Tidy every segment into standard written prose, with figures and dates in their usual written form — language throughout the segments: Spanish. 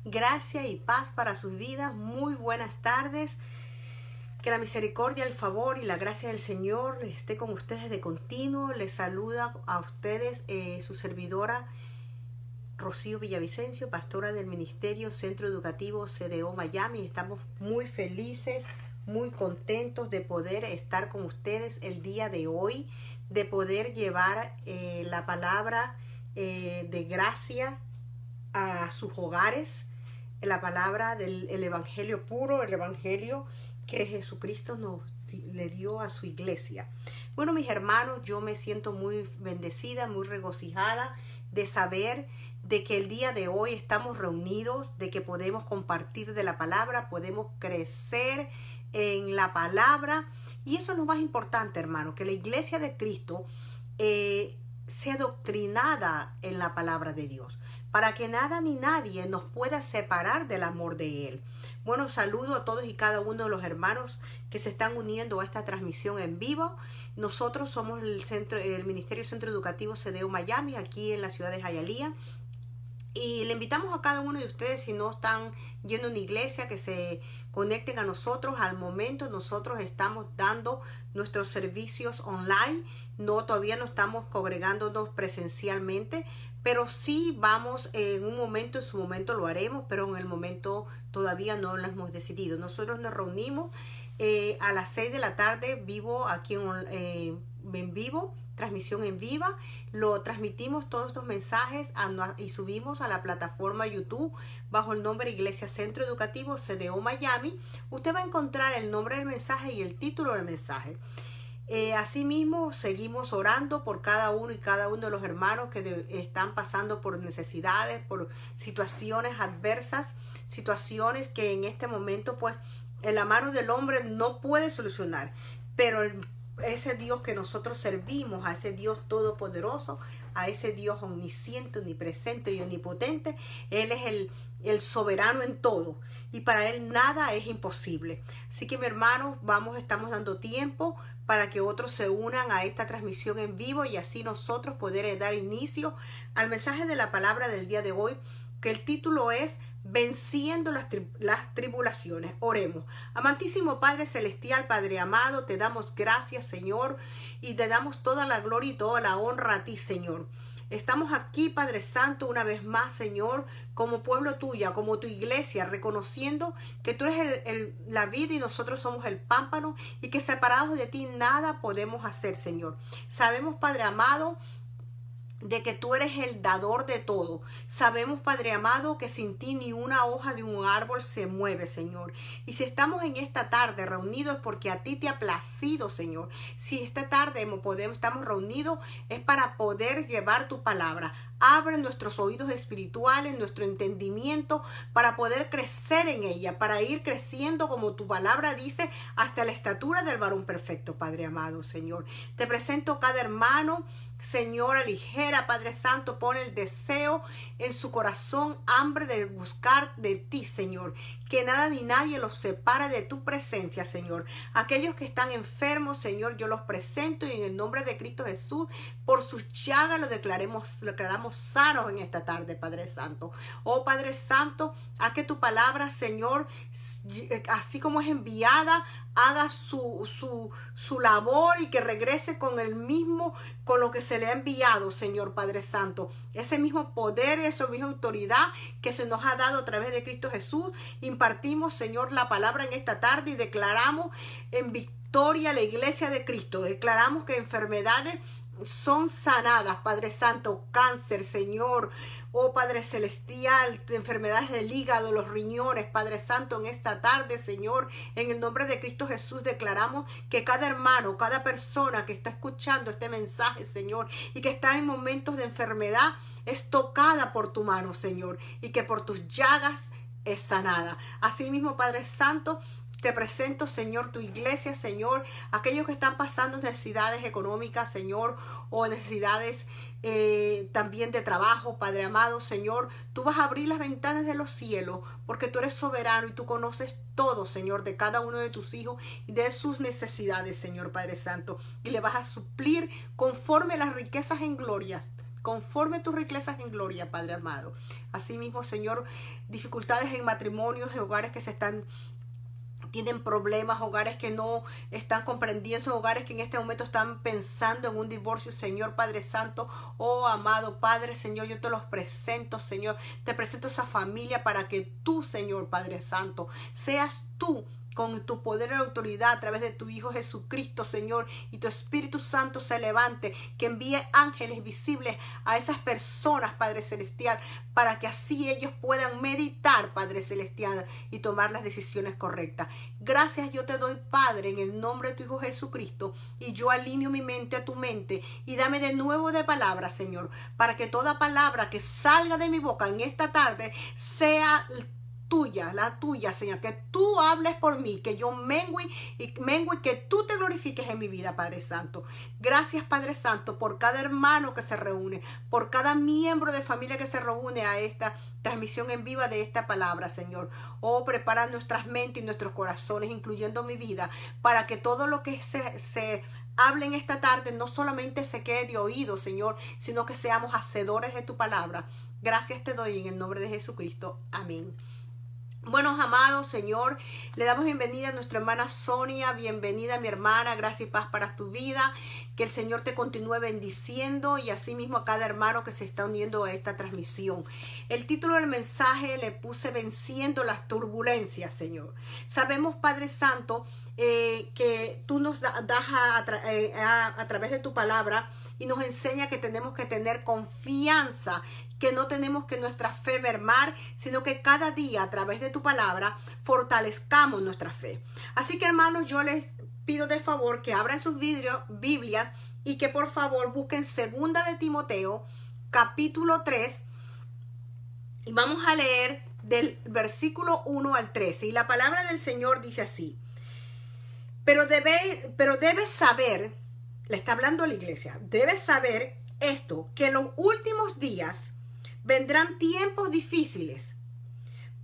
Gracia y paz para sus vidas. Muy buenas tardes. Que la misericordia, el favor y la gracia del Señor esté con ustedes de continuo. Les saluda a ustedes su servidora Rocío Villavicencio, pastora del Ministerio Centro Educativo CDO Miami. Estamos muy felices, muy contentos de poder estar con ustedes el día de hoy, de poder llevar la palabra de gracia a sus hogares, la palabra del Evangelio puro, el Evangelio que Jesucristo le dio a su iglesia. Bueno, mis hermanos, yo me siento muy bendecida, muy regocijada de saber de que el día de hoy estamos reunidos, de que podemos compartir de la palabra, podemos crecer en la palabra. Y eso es lo más importante, hermano, que la iglesia de Cristo sea doctrinada en la palabra de Dios, para que nada ni nadie nos pueda separar del amor de Él. Bueno, saludo a todos y cada uno de los hermanos que se están uniendo a esta transmisión en vivo. Nosotros somos el Ministerio Centro Educativo CDO Miami, aquí en la ciudad de Hialeah. Y le invitamos a cada uno de ustedes, si no están yendo a una iglesia, que se conecten a nosotros. Al momento nosotros estamos dando nuestros servicios online. Todavía no estamos congregándonos presencialmente, pero sí vamos en su momento lo haremos, pero en el momento todavía no lo hemos decidido. Nosotros nos reunimos a las 6 de la tarde, vivo aquí en vivo, transmisión en viva. Lo transmitimos todos estos mensajes y subimos a la plataforma YouTube bajo el nombre Iglesia Centro Educativo CDO Miami. Usted va a encontrar el nombre del mensaje y el título del mensaje. Asimismo, seguimos orando por cada uno y cada uno de los hermanos que están pasando por necesidades, por situaciones adversas, situaciones que en este momento pues en la mano del hombre no puede solucionar, pero ese Dios que nosotros servimos, a ese Dios todopoderoso, a ese Dios omnisciente, omnipresente y omnipotente, Él es el soberano en todo, y para Él nada es imposible. Así que, mi hermano, estamos dando tiempo para que otros se unan a esta transmisión en vivo y así nosotros poder dar inicio al mensaje de la palabra del día de hoy, que el título es Venciendo las tribulaciones. Oremos. Amantísimo Padre Celestial, Padre amado, te damos gracias, Señor, y te damos toda la gloria y toda la honra a ti, Señor. Estamos aquí, Padre Santo, una vez más, Señor, como pueblo tuya, como tu iglesia, reconociendo que tú eres la vida y nosotros somos el pámpano, y que separados de ti nada podemos hacer, Señor. Sabemos, Padre amado, de que tú eres el dador de todo. Sabemos, Padre amado, que sin ti ni una hoja de un árbol se mueve, Señor. Y si estamos en esta tarde reunidos es porque a ti te ha placido, Señor. Si esta tarde estamos reunidos es para poder llevar tu palabra. Abre nuestros oídos espirituales, nuestro entendimiento, para poder crecer en ella, para ir creciendo, como tu palabra dice, hasta la estatura del varón perfecto, Padre amado, Señor. Te presento cada hermano, Señor, aligera, Padre Santo, pone el deseo en su corazón, hambre de buscar de ti, Señor. Que nada ni nadie los separe de tu presencia, Señor. Aquellos que están enfermos, Señor, yo los presento y en el nombre de Cristo Jesús, por sus llagas lo declaramos sanos en esta tarde, Padre Santo. Oh, Padre Santo, haz que tu palabra, Señor, así como es enviada, haga su labor y que regrese con lo que se le ha enviado, Señor Padre Santo. Ese mismo poder, esa misma autoridad que se nos ha dado a través de Cristo Jesús, impartimos, Señor, la palabra en esta tarde y declaramos en victoria la iglesia de Cristo. Declaramos que enfermedades son sanadas, Padre Santo, cáncer, Señor, oh Padre Celestial, enfermedades del hígado, los riñones, Padre Santo, en esta tarde, Señor, en el nombre de Cristo Jesús, declaramos que cada hermano, cada persona que está escuchando este mensaje, Señor, y que está en momentos de enfermedad, es tocada por tu mano, Señor, y que por tus llagas es sanada. Asimismo, Padre Santo, te presento, Señor, tu iglesia, Señor, aquellos que están pasando necesidades económicas, Señor, o necesidades también de trabajo, Padre amado, Señor. Tú vas a abrir las ventanas de los cielos porque tú eres soberano y tú conoces todo, Señor, de cada uno de tus hijos y de sus necesidades, Señor Padre Santo. Y le vas a suplir conforme a las riquezas en gloria conforme a tus riquezas en gloria, Padre amado. Asimismo, Señor, dificultades en matrimonios, en hogares que tienen problemas, hogares que no están comprendiendo, hogares que en este momento están pensando en un divorcio, Señor Padre Santo. Oh amado Padre, Señor, yo te los presento, Señor. Te presento esa familia para que tú, Señor Padre Santo, seas tú con tu poder y autoridad a través de tu Hijo Jesucristo, Señor, y tu Espíritu Santo se levante, que envíe ángeles visibles a esas personas, Padre Celestial, para que así ellos puedan meditar, Padre Celestial, y tomar las decisiones correctas. Gracias yo te doy, Padre, en el nombre de tu Hijo Jesucristo, y yo alineo mi mente a tu mente, y dame de nuevo de palabra, Señor, para que toda palabra que salga de mi boca en esta tarde sea tuya, la tuya, Señor, que tú hables por mí, que yo mengue y que tú te glorifiques en mi vida, Padre Santo. Gracias, Padre Santo, por cada hermano que se reúne, por cada miembro de familia que se reúne a esta transmisión en viva de esta palabra, Señor. Oh, prepara nuestras mentes y nuestros corazones, incluyendo mi vida, para que todo lo que se hable en esta tarde no solamente se quede de oído, Señor, sino que seamos hacedores de tu palabra. Gracias te doy en el nombre de Jesucristo. Amén. Buenos amados, Señor, le damos bienvenida a nuestra hermana Sonia, bienvenida mi hermana, gracias y paz para tu vida, que el Señor te continúe bendiciendo y asimismo a cada hermano que se está uniendo a esta transmisión. El título del mensaje le puse Venciendo las turbulencias, Señor. Sabemos, Padre Santo, que tú nos das a través de tu palabra y nos enseña que tenemos que tener confianza, que no tenemos que nuestra fe mermar, sino que cada día a través de tu palabra fortalezcamos nuestra fe. Así que, hermanos, yo les pido de favor que abran sus Biblias y que por favor busquen 2 de Timoteo, capítulo 3, y vamos a leer del versículo 1 al 13. Y la palabra del Señor dice así: pero debes saber, le está hablando a la iglesia, debes saber esto, que en los últimos días vendrán tiempos difíciles,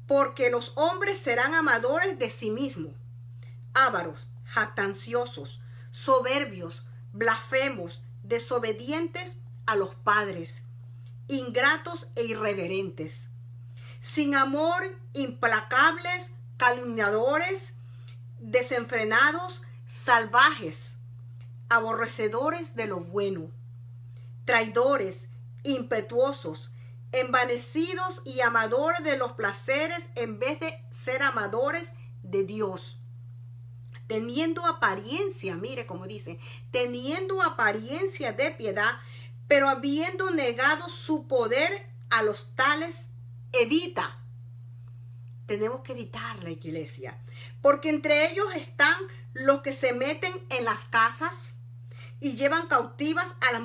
porque los hombres serán amadores de sí mismos, ávaros, jactanciosos, soberbios, blasfemos, desobedientes a los padres, ingratos e irreverentes, sin amor, implacables, calumniadores, desenfrenados, salvajes, aborrecedores de lo bueno, traidores, impetuosos, envanecidos y amadores de los placeres en vez de ser amadores de Dios, teniendo apariencia, mire como dice, teniendo apariencia de piedad, pero habiendo negado su poder, a los tales evita. Tenemos que evitar la iglesia, porque entre ellos están los que se meten en las casas y llevan cautivas a las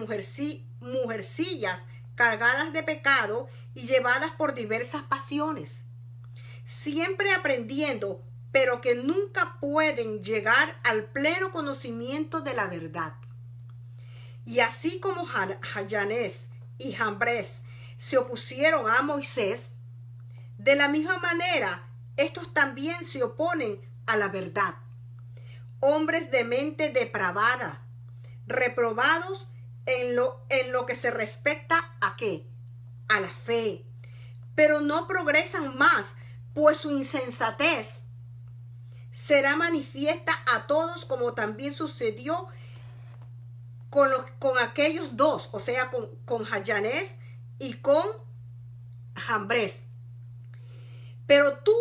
mujercillas cargadas de pecado y llevadas por diversas pasiones, siempre aprendiendo, pero que nunca pueden llegar al pleno conocimiento de la verdad. Y así como Janés y Jambres se opusieron a Moisés, de la misma manera estos también se oponen a la verdad. Hombres de mente depravada, reprobados en lo que se respecta a ¿qué? A la fe, pero no progresan más, pues su insensatez será manifiesta a todos, como también sucedió con aquellos dos, o sea, con Janés y con Jambres. Pero tú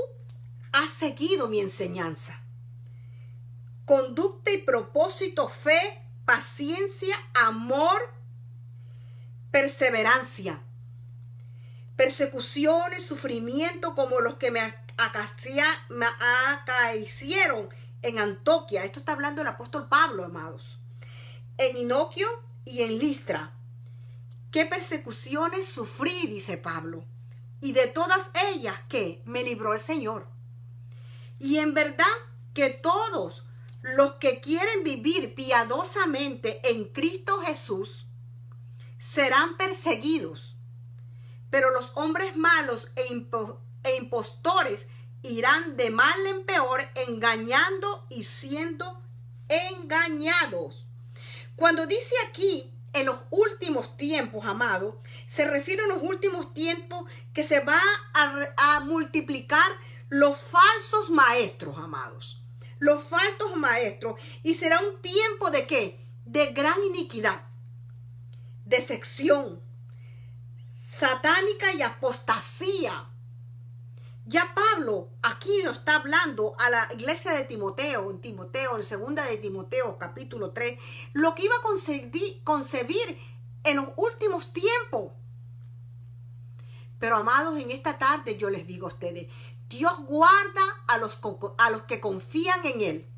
has seguido mi enseñanza, conducta y propósito, fe, paciencia, amor, perseverancia, persecuciones, sufrimiento como los que me acaecieron en Antioquía. Esto está hablando el apóstol Pablo, amados. En Inoquio y en Listra. ¿Qué persecuciones sufrí? Dice Pablo. Y de todas ellas, ¿qué? Me libró el Señor. Y en verdad que todos los que quieren vivir piadosamente en Cristo Jesús serán perseguidos, pero los hombres malos e impostores irán de mal en peor, engañando y siendo engañados. Cuando dice aquí en los últimos tiempos, amados, se refiere a los últimos tiempos que se va a multiplicar los falsos maestros, amados. Los falsos maestros. Y será un tiempo de ¿qué? De gran iniquidad, de sección satánica y apostasía. Ya Pablo aquí nos está hablando a la iglesia de Timoteo, en 2 de Timoteo, capítulo 3, lo que iba a concebir en los últimos tiempos. Pero amados, en esta tarde yo les digo a ustedes, Dios guarda a los que confían en Él.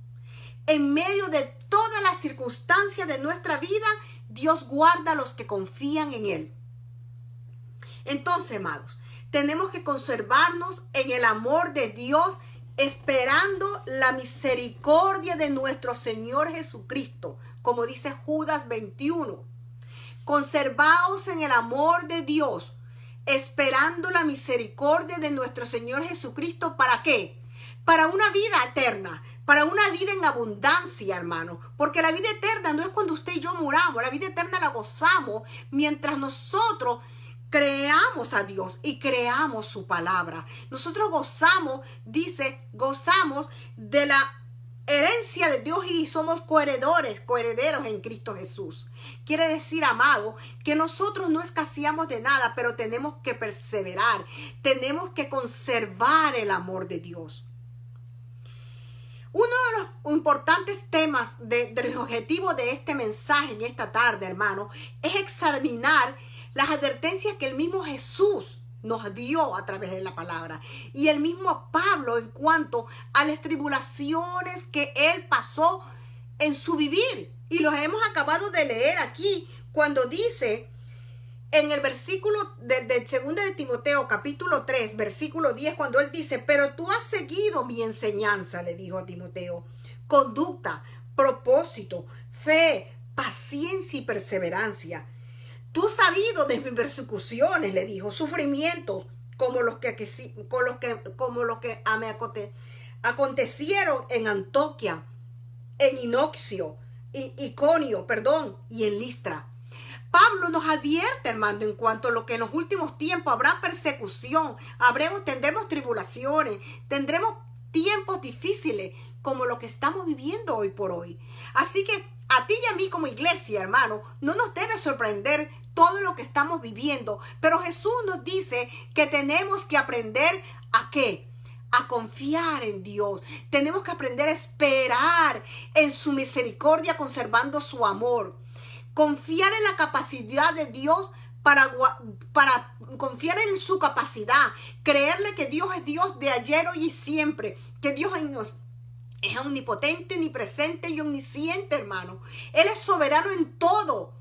En medio de todas las circunstancias de nuestra vida, Dios guarda a los que confían en Él. Entonces, amados, tenemos que conservarnos en el amor de Dios, esperando la misericordia de nuestro Señor Jesucristo, como dice Judas 21. Conservaos en el amor de Dios, esperando la misericordia de nuestro Señor Jesucristo. ¿Para qué? Para una vida eterna, para una vida en abundancia, hermano. Porque la vida eterna no es cuando usted y yo muramos, la vida eterna la gozamos mientras nosotros creamos a Dios y creamos su palabra. Nosotros gozamos de la herencia de Dios y somos coherederos en Cristo Jesús. Quiere decir, amado, que nosotros no escaseamos de nada, pero tenemos que perseverar, tenemos que conservar el amor de Dios. Uno de los importantes temas del objetivo de este mensaje en esta tarde, hermano, es examinar las advertencias que el mismo Jesús nos dio a través de la palabra y el mismo Pablo en cuanto a las tribulaciones que él pasó en su vivir. Y los hemos acabado de leer aquí cuando dice en el versículo de 2 de Timoteo capítulo 3 versículo 10, cuando él dice: pero tú has seguido mi enseñanza, le dijo a Timoteo, conducta, propósito, fe, paciencia y perseverancia. Tú has sabido de mis persecuciones, le dijo, sufrimientos como los que me acontecieron en Antioquía, en Iconio, y en Listra. Pablo nos advierte, hermano, en cuanto a lo que en los últimos tiempos habrá persecución, tendremos tribulaciones, tendremos tiempos difíciles como lo que estamos viviendo hoy por hoy. Así que a ti y a mí como iglesia, hermano, no nos debe sorprender todo lo que estamos viviendo, pero Jesús nos dice que tenemos que aprender ¿a qué? A confiar en Dios. Tenemos que aprender a esperar en su misericordia, conservando su amor. Confiar en la capacidad de Dios para confiar en su capacidad. Creerle que Dios es Dios de ayer, hoy y siempre. Que Dios es omnipotente, omnipresente y omnisciente, hermano. Él es soberano en todo.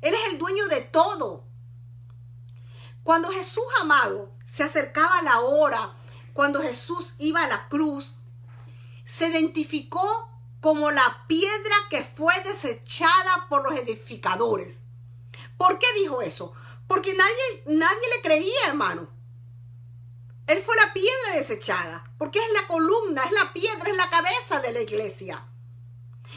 Él es el dueño de todo. Cuando Jesús, amado, se acercaba a la hora, cuando Jesús iba a la cruz, se identificó como la piedra que fue desechada por los edificadores. ¿Por qué dijo eso? Porque nadie le creía, hermano. Él fue la piedra desechada, porque es la columna, es la piedra, es la cabeza de la iglesia.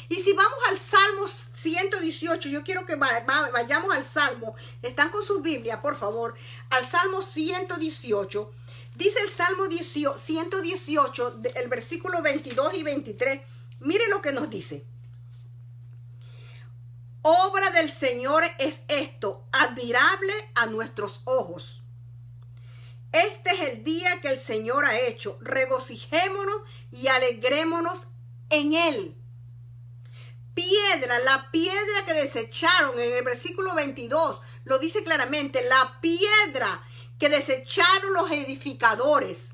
Y si vamos al Salmo 118, yo quiero que vayamos al Salmo. Están con sus Biblias, por favor. Al Salmo 118. Dice el Salmo 118, el versículo 22 y 23. Mire lo que nos dice. Obra del Señor es esto, admirable a nuestros ojos. Este es el día que el Señor ha hecho. Regocijémonos y alegrémonos en él. Piedra, la piedra que desecharon en el versículo 22, lo dice claramente, la piedra que desecharon los edificadores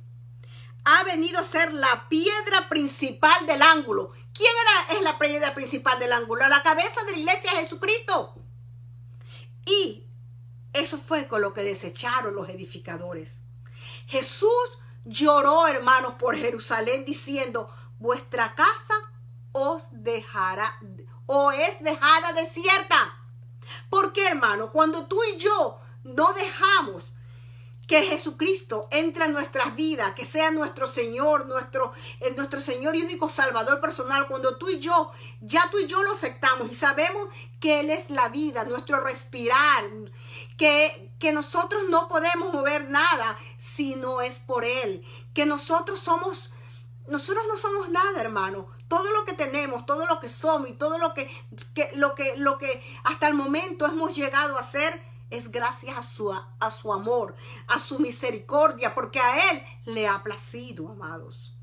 ha venido a ser la piedra principal del ángulo. ¿Quién es la piedra principal del ángulo? La cabeza de la iglesia es Jesucristo. Y eso fue con lo que desecharon los edificadores. Jesús lloró, hermanos, por Jerusalén diciendo: vuestra casa es dejada desierta. ¿Por qué, hermano? Cuando tú y yo no dejamos que Jesucristo entre en nuestras vidas, que sea nuestro Señor, nuestro Señor y único Salvador personal. Cuando tú y yo lo aceptamos y sabemos que Él es la vida, nuestro respirar, que nosotros no podemos mover nada si no es por Él, que nosotros no somos nada, hermano. Todo lo que tenemos, todo lo que somos y todo lo que hasta el momento hemos llegado a ser es gracias a su amor, a su misericordia, porque a Él le ha placido, amados.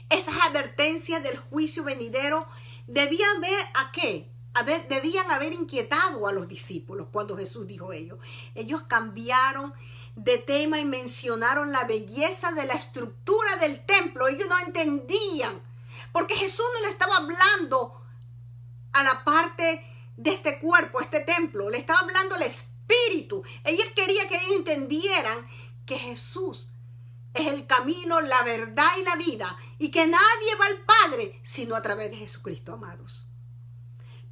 Esas advertencias del juicio venidero debían haber inquietado a los discípulos cuando Jesús dijo ello. Ellos cambiaron de tema y mencionaron la belleza de la estructura del templo. Ellos no entendían, porque Jesús no le estaba hablando a la parte de este cuerpo, este templo, le estaba hablando al espíritu. Él quería que ellos entendieran que Jesús es el camino, la verdad y la vida, y que nadie va al Padre sino a través de Jesucristo, amados.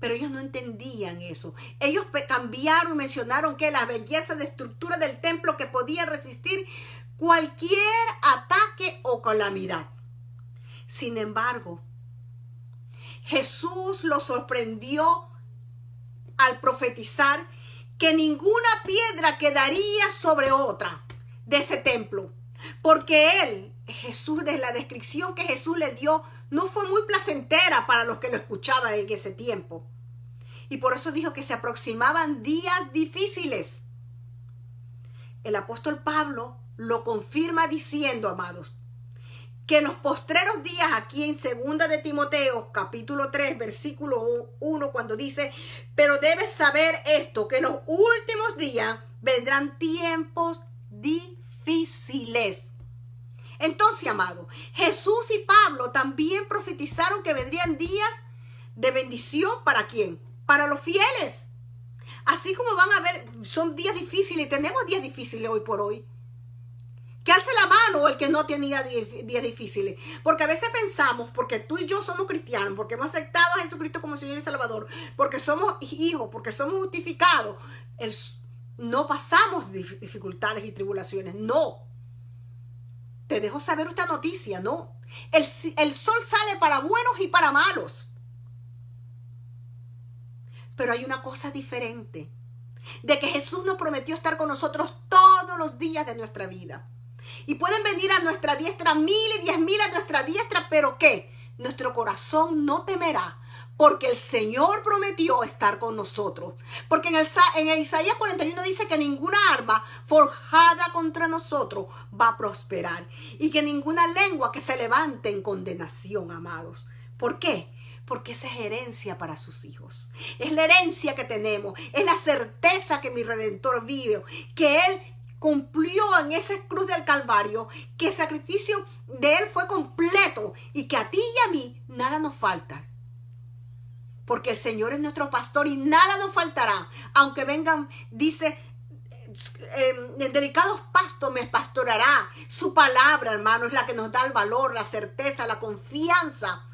Pero ellos no entendían eso. Ellos cambiaron y mencionaron que la belleza de estructura del templo que podía resistir cualquier ataque o calamidad. Sin embargo, Jesús los sorprendió al profetizar que ninguna piedra quedaría sobre otra de ese templo, porque Jesús, de la descripción que Jesús le dio, no fue muy placentera para los que lo escuchaban en ese tiempo. Y por eso dijo que se aproximaban días difíciles. El apóstol Pablo lo confirma diciendo, amados, que en los postreros días, aquí en 2 de Timoteo, capítulo 3, versículo 1, cuando dice, pero debes saber esto, que en los últimos días vendrán tiempos difíciles. Entonces, amado, Jesús y Pablo también profetizaron que vendrían días de bendición. ¿Para quién? Para los fieles. Así como van a ver, son días difíciles, y tenemos días difíciles hoy por hoy. Que alce la mano el que no tenía días difíciles. Porque a veces pensamos, porque tú y yo somos cristianos, porque hemos aceptado a Jesucristo como Señor y Salvador, porque somos hijos, porque somos justificados, no pasamos dificultades y tribulaciones. No. Te dejo saber esta noticia, no. El sol sale para buenos y para malos. Pero hay una cosa diferente. De que Jesús nos prometió estar con nosotros todos los días de nuestra vida. Y pueden venir a nuestra diestra 1000 y 10.000 a nuestra diestra, pero ¿qué? Nuestro corazón no temerá, porque el Señor prometió estar con nosotros. Porque en el Isaías 41 dice que ninguna arma forjada contra nosotros va a prosperar, y que ninguna lengua que se levante en condenación, amados. ¿Por qué? Porque esa es herencia para sus hijos. Es la herencia que tenemos, es la certeza que mi Redentor vive, que Él cumplió en esa cruz del Calvario, que el sacrificio de Él fue completo y que a ti y a mí nada nos falta. Porque el Señor es nuestro pastor y nada nos faltará. Aunque vengan, dice, en delicados pastos me pastorará. Su palabra, hermano, es la que nos da el valor, la certeza, la confianza.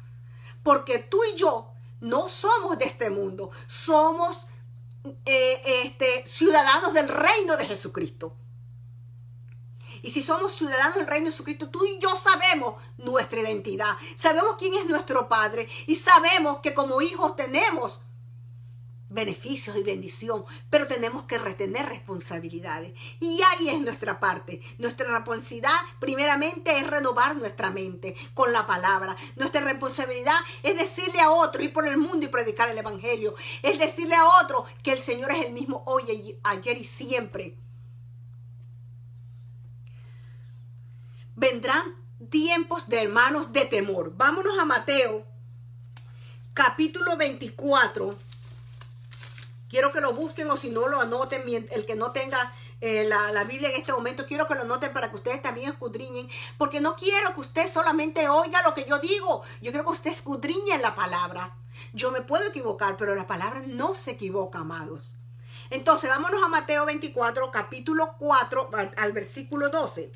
Porque tú y yo no somos de este mundo. Somos ciudadanos del reino de Jesucristo. Y si somos ciudadanos del reino de Jesucristo, tú y yo sabemos nuestra identidad. Sabemos quién es nuestro Padre. Y sabemos que como hijos tenemos beneficios y bendición. Pero tenemos que retener responsabilidades. Y ahí es nuestra parte. Nuestra responsabilidad primeramente es renovar nuestra mente con la palabra. Nuestra responsabilidad es decirle a otro, ir por el mundo y predicar el evangelio. Es decirle a otro que el Señor es el mismo hoy, ayer y siempre. Vendrán tiempos de hermanos de temor. Vámonos a Mateo, capítulo 24. Quiero que lo busquen o si no lo anoten. El que no tenga la Biblia en este momento, quiero que lo anoten para que ustedes también escudriñen. Porque no quiero que usted solamente oiga lo que yo digo. Yo quiero que usted escudriñe la palabra. Yo me puedo equivocar, pero la palabra no se equivoca, amados. Entonces, vámonos a Mateo 24, capítulo 4, al versículo 12.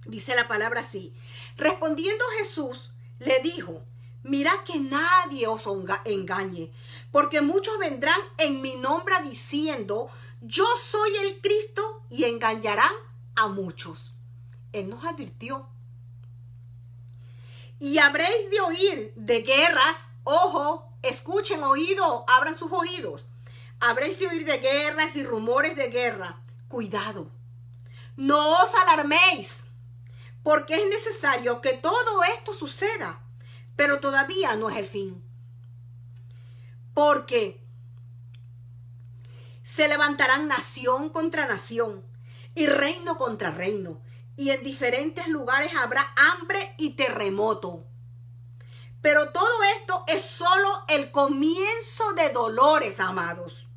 Dice la palabra así. Respondiendo Jesús, le dijo, mirad que nadie os engañe, porque muchos vendrán en mi nombre diciendo, yo soy el Cristo y engañarán a muchos. Él nos advirtió. Y habréis de oír de guerras, ojo, escuchen oído, abran sus oídos. Habréis de oír de guerras y rumores de guerra. Cuidado, no os alarméis, porque es necesario que todo esto suceda, pero todavía no es el fin. Porque se levantarán nación contra nación y reino contra reino, y en diferentes lugares habrá hambre y terremoto. Pero todo esto es solo el comienzo de dolores, amados.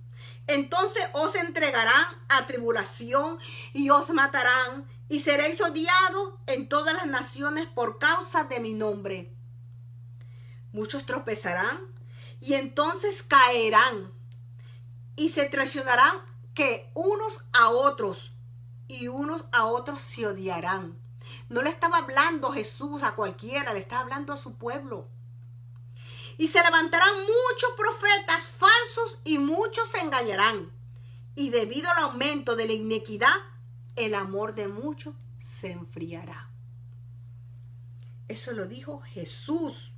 Entonces os entregarán a tribulación y os matarán, y seréis odiados en todas las naciones por causa de mi nombre. Muchos tropezarán y entonces caerán y se traicionarán que unos a otros, y unos a otros se odiarán. No le estaba hablando Jesús a cualquiera, le estaba hablando a su pueblo. Y se levantarán muchos profetas falsos y muchos se engañarán. Y debido al aumento de la iniquidad, el amor de muchos se enfriará. Eso lo dijo Jesús.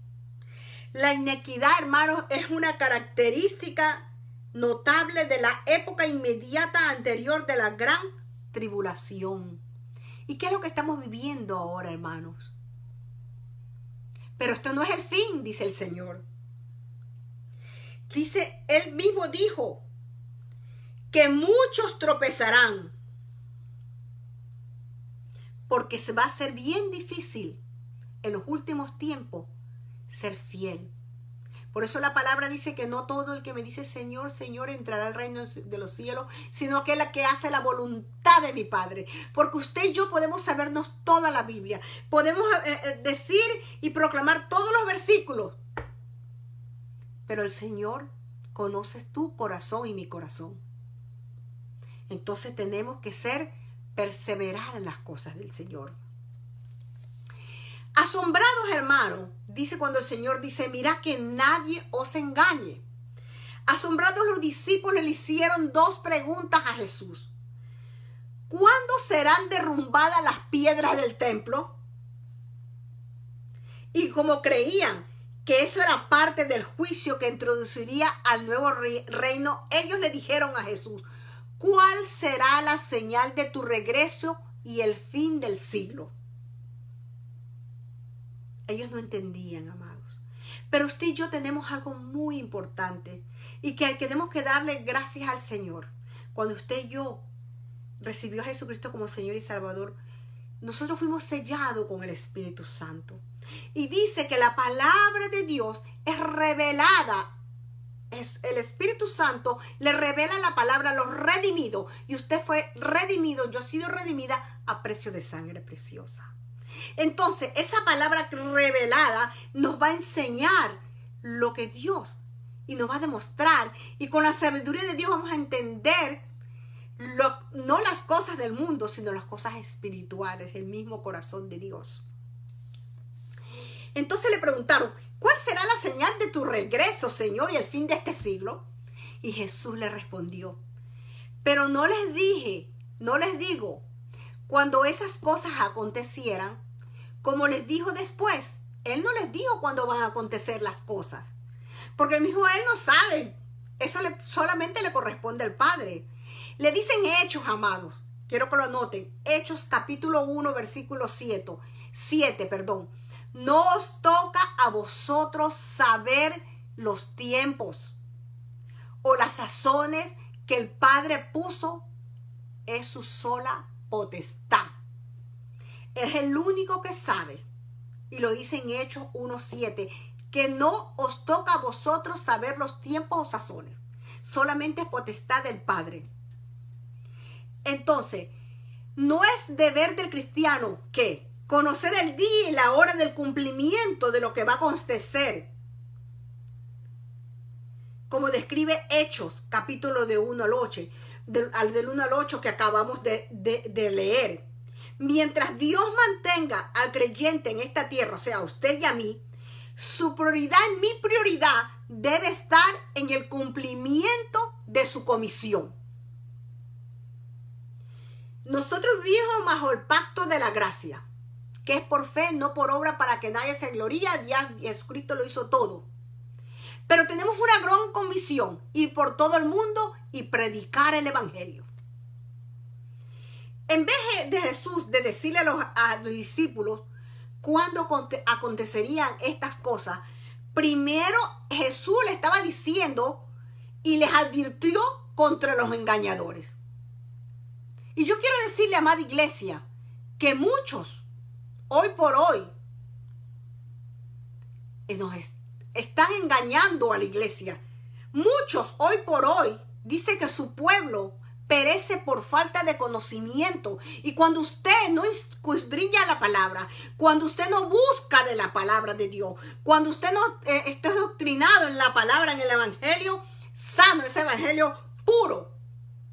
La iniquidad, hermanos, es una característica notable de la época inmediata anterior de la gran tribulación. ¿Y qué es lo que estamos viviendo ahora, hermanos? Pero esto no es el fin, dice el Señor. Dice, Él mismo dijo que muchos tropezarán, porque se va a ser bien difícil en los últimos tiempos ser fiel. Por eso la palabra dice que no todo el que me dice Señor, Señor entrará al reino de los cielos, sino aquel que hace la voluntad de mi Padre. Porque usted y yo podemos sabernos toda la Biblia, podemos decir y proclamar todos los versículos, pero el Señor conoce tu corazón y mi corazón. Entonces tenemos que perseverar en las cosas del Señor. Asombrados, hermanos, dice cuando el Señor dice, mira que nadie os engañe. Asombrados, los discípulos le hicieron dos preguntas a Jesús. ¿Cuándo serán derrumbadas las piedras del templo? Y como creían que eso era parte del juicio que introduciría al nuevo reino, ellos le dijeron a Jesús, ¿cuál será la señal de tu regreso y el fin del siglo? Ellos no entendían, amados. Pero usted y yo tenemos algo muy importante y que tenemos que darle gracias al Señor. Cuando usted y yo recibió a Jesucristo como Señor y Salvador, nosotros fuimos sellados con el Espíritu Santo. Y dice que la palabra de Dios es revelada. El Espíritu Santo le revela la palabra a los redimidos. Y usted fue redimido, yo he sido redimida a precio de sangre preciosa. Entonces, esa palabra revelada nos va a enseñar lo que Dios y nos va a demostrar. Y con la sabiduría de Dios vamos a entender no las cosas del mundo, sino las cosas espirituales, el mismo corazón de Dios. Entonces le preguntaron, ¿cuál será la señal de tu regreso, Señor, y el fin de este siglo? Y Jesús le respondió, pero no les digo, cuando esas cosas acontecieran, como les dijo después. Él no les dijo cuándo van a acontecer las cosas, porque el mismo Él no sabe. Eso solamente le corresponde al Padre. Le dicen Hechos, amados. Quiero que lo anoten. Hechos capítulo 1, versículo 7. No os toca a vosotros saber los tiempos o las sazones que el Padre puso. Es su sola potestad. Es el único que sabe. Y lo dice en Hechos 1:7, que no os toca a vosotros saber los tiempos o sazones. Solamente es potestad del Padre. Entonces, no es deber del cristiano que conocer el día y la hora del cumplimiento de lo que va a acontecer. Como describe Hechos, capítulo de 1 al 8, del 1 al 8 que acabamos de leer. Mientras Dios mantenga al creyente en esta tierra, o sea, a usted y a mí, su prioridad, mi prioridad, debe estar en el cumplimiento de su comisión. nosotros vivimos bajo el pacto de la gracia, que es por fe, no por obra, para que nadie se gloríe. Ya Jesucristo lo hizo todo. Pero tenemos una gran comisión: ir por todo el mundo y predicar el evangelio. En vez de Jesús de decirle a los discípulos cuándo acontecerían estas cosas, primero Jesús le estaba diciendo y les advirtió contra los engañadores. Y yo quiero decirle, amada iglesia, que muchos hoy por hoy nos están engañando a la iglesia. Muchos hoy por hoy dice que su pueblo perece por falta de conocimiento. Y cuando usted no escudriña la palabra, cuando usted no busca de la palabra de Dios, cuando usted no esté doctrinado en la palabra, en el evangelio sano, ese evangelio puro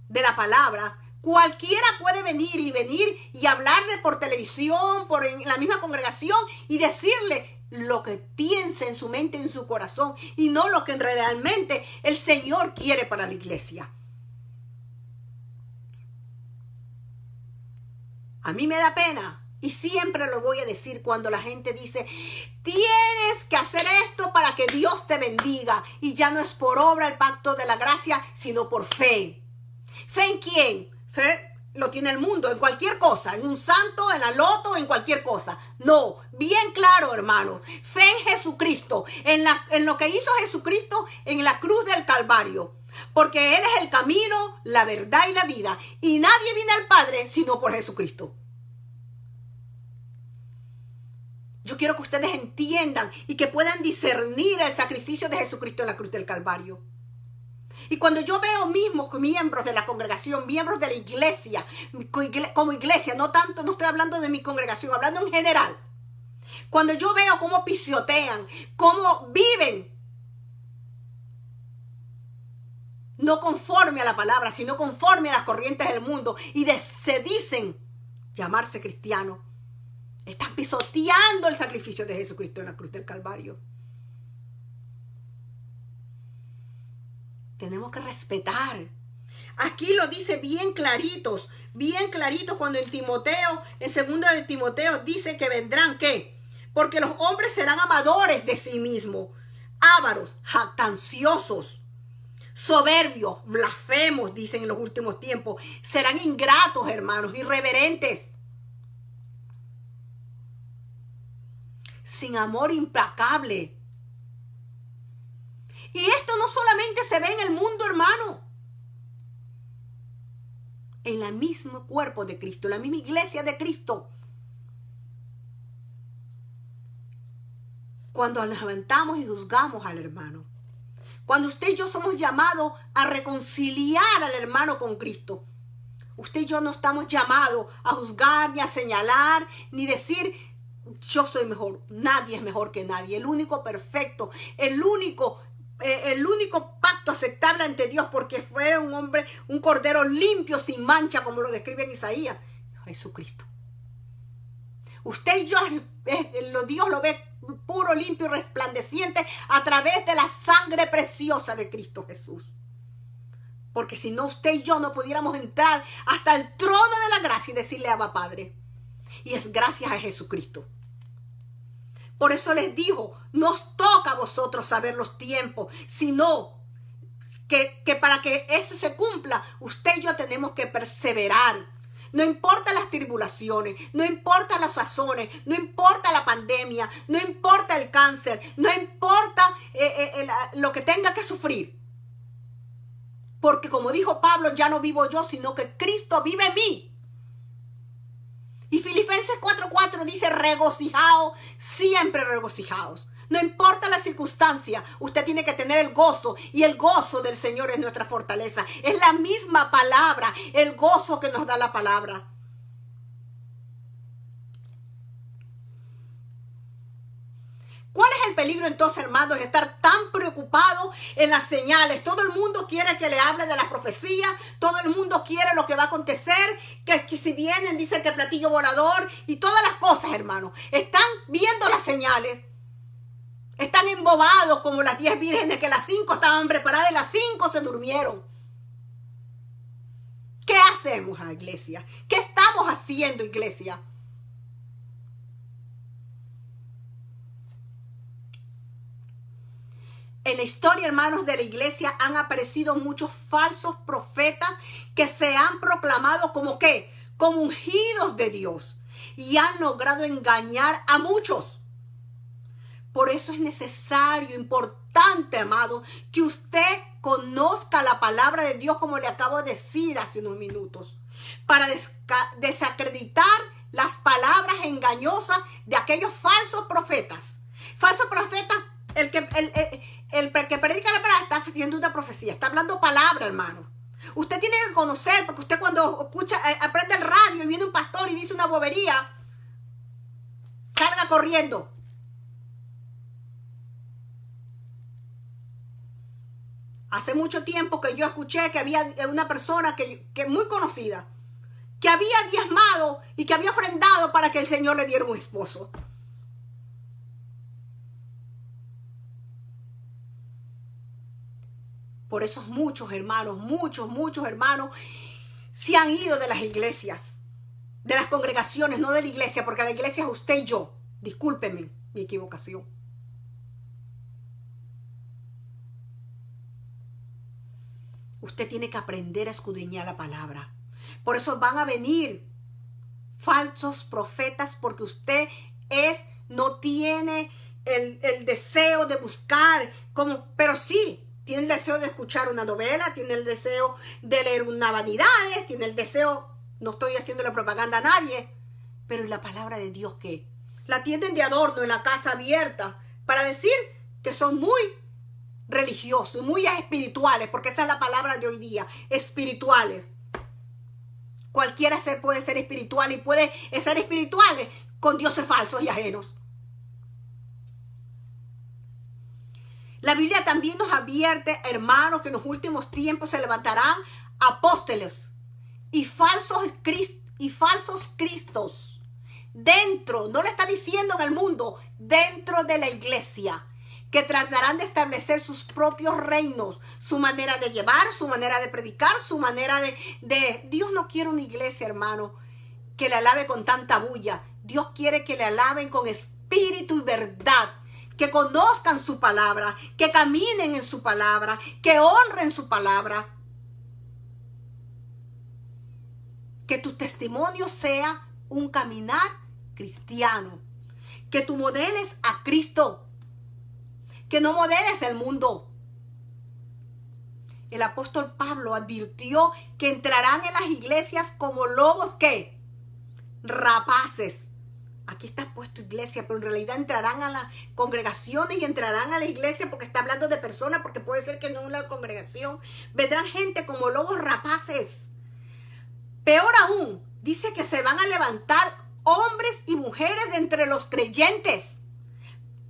de la palabra, cualquiera puede venir y hablarle por televisión, por en la misma congregación, y decirle lo que piensa en su mente, en su corazón, y no lo que realmente el Señor quiere para la iglesia. A mí me da pena, y siempre lo voy a decir, cuando la gente dice: tienes que hacer esto para que Dios te bendiga, y ya no es por obra el pacto de la gracia, sino por fe. ¿Fe en quién? Fe lo tiene el mundo, en cualquier cosa, en un santo, en la loto, en cualquier cosa. No, bien claro, hermano, fe en Jesucristo, en lo que hizo Jesucristo en la cruz del Calvario, porque Él es el camino, la verdad y la vida, y nadie viene al Padre sino por Jesucristo. Yo quiero que ustedes entiendan y que puedan discernir el sacrificio de Jesucristo en la cruz del Calvario. Y cuando yo veo mismos miembros de la congregación, miembros de la iglesia, como iglesia, no estoy hablando de mi congregación, hablando en general. Cuando yo veo cómo pisotean, cómo viven, no conforme a la palabra, sino conforme a las corrientes del mundo, y se dicen llamarse cristianos, están pisoteando el sacrificio de Jesucristo en la cruz del Calvario. Tenemos que respetar. Aquí lo dice bien claritos cuando en Timoteo, en 2 de Timoteo, dice que vendrán, ¿qué? Porque los hombres serán amadores de sí mismos, ávaros, jactanciosos, soberbios, blasfemos, dicen en los últimos tiempos. Serán ingratos, hermanos, irreverentes, sin amor implacable. Y esto no solamente se ve en el mundo, hermano. En el mismo cuerpo de Cristo, en la misma iglesia de Cristo. Cuando nos levantamos y juzgamos al hermano. Cuando usted y yo somos llamados a reconciliar al hermano con Cristo. Usted y yo no estamos llamados a juzgar, ni a señalar, ni decir: yo soy mejor. Nadie es mejor que nadie. El único perfecto, el único pacto aceptable ante Dios, porque fuera un hombre, un cordero limpio, sin mancha, como lo describe en Isaías, Jesucristo. Usted y yo, Dios lo ve puro, limpio y resplandeciente a través de la sangre preciosa de Cristo Jesús. Porque si no, usted y yo no pudiéramos entrar hasta el trono de la gracia y decirle: Abba, Padre. Y es gracias a Jesucristo. Por eso les digo, nos toca a vosotros saber los tiempos, sino que para que eso se cumpla, usted y yo tenemos que perseverar. No importa las tribulaciones, no importa las sazones, no importa la pandemia, no importa el cáncer, no importa lo que tenga que sufrir. Porque como dijo Pablo, ya no vivo yo, sino que Cristo vive en mí. Y Filipenses 4:4 dice: regocijaos, siempre regocijaos. No importa la circunstancia, usted tiene que tener el gozo, y el gozo del Señor es nuestra fortaleza. Es la misma palabra, el gozo que nos da la palabra. ¿Cuál es el peligro entonces, hermanos, de estar tan preocupado en las señales? Todo el mundo quiere que le hable de las profecías, todo el mundo quiere lo que va a acontecer, que si vienen, dicen que el platillo volador y todas las cosas, hermanos. Están viendo las señales. Están embobados como las 10 vírgenes, que las 5 estaban preparadas y las 5 se durmieron. ¿Qué hacemos, iglesia? ¿Qué estamos haciendo, iglesia? En la historia, hermanos, de la iglesia han aparecido muchos falsos profetas que se han proclamado como ¿qué? Como ungidos de Dios y han logrado engañar a muchos. Por eso es necesario, importante, amado, que usted conozca la palabra de Dios, como le acabo de decir hace unos minutos, para desacreditar las palabras engañosas de aquellos falsos profetas. Falsos profetas, el que predica la palabra está haciendo una profecía, está hablando palabra, hermano. Usted tiene que conocer, porque usted cuando escucha, aprende el radio y viene un pastor y dice una bobería, salga corriendo. Hace mucho tiempo que yo escuché que había una persona que muy conocida, que había diezmado y que había ofrendado para que el Señor le diera un esposo. Por eso muchos hermanos se han ido de las iglesias, de las congregaciones, no de la iglesia, porque la iglesia es usted y yo. Discúlpeme mi equivocación. Usted tiene que aprender a escudriñar la palabra. Por eso van a venir falsos profetas, porque usted no tiene el deseo de buscar, pero sí tiene el deseo de escuchar una novela, tiene el deseo de leer una vanidades, tiene el deseo, no estoy haciéndole propaganda a nadie, pero ¿y la palabra de Dios qué? La tienen de adorno en la casa abierta para decir que son muy religiosos y muy espirituales, porque esa es la palabra de hoy día, espirituales. Cualquiera puede ser espiritual y puede ser espirituales con dioses falsos y ajenos. La Biblia también nos advierte, hermanos, que en los últimos tiempos se levantarán apóstoles y falsos cristos dentro, no le está diciendo en el mundo, dentro de la iglesia, que tratarán de establecer sus propios reinos, su manera de llevar, su manera de predicar, su manera de... Dios no quiere una iglesia, hermano, que le alabe con tanta bulla. Dios quiere que le alaben con espíritu y verdad, que conozcan su palabra, que caminen en su palabra, que honren su palabra. Que tu testimonio sea un caminar cristiano, que tú modeles a Cristo, que no modeles el mundo. El apóstol Pablo advirtió que entrarán en las iglesias como lobos, ¿qué? Rapaces. Aquí está puesto iglesia, pero en realidad entrarán a las congregaciones y entrarán a la iglesia, porque está hablando de personas, porque puede ser que no en la congregación. Vendrán gente como lobos rapaces. Peor aún, dice que se van a levantar hombres y mujeres de entre los creyentes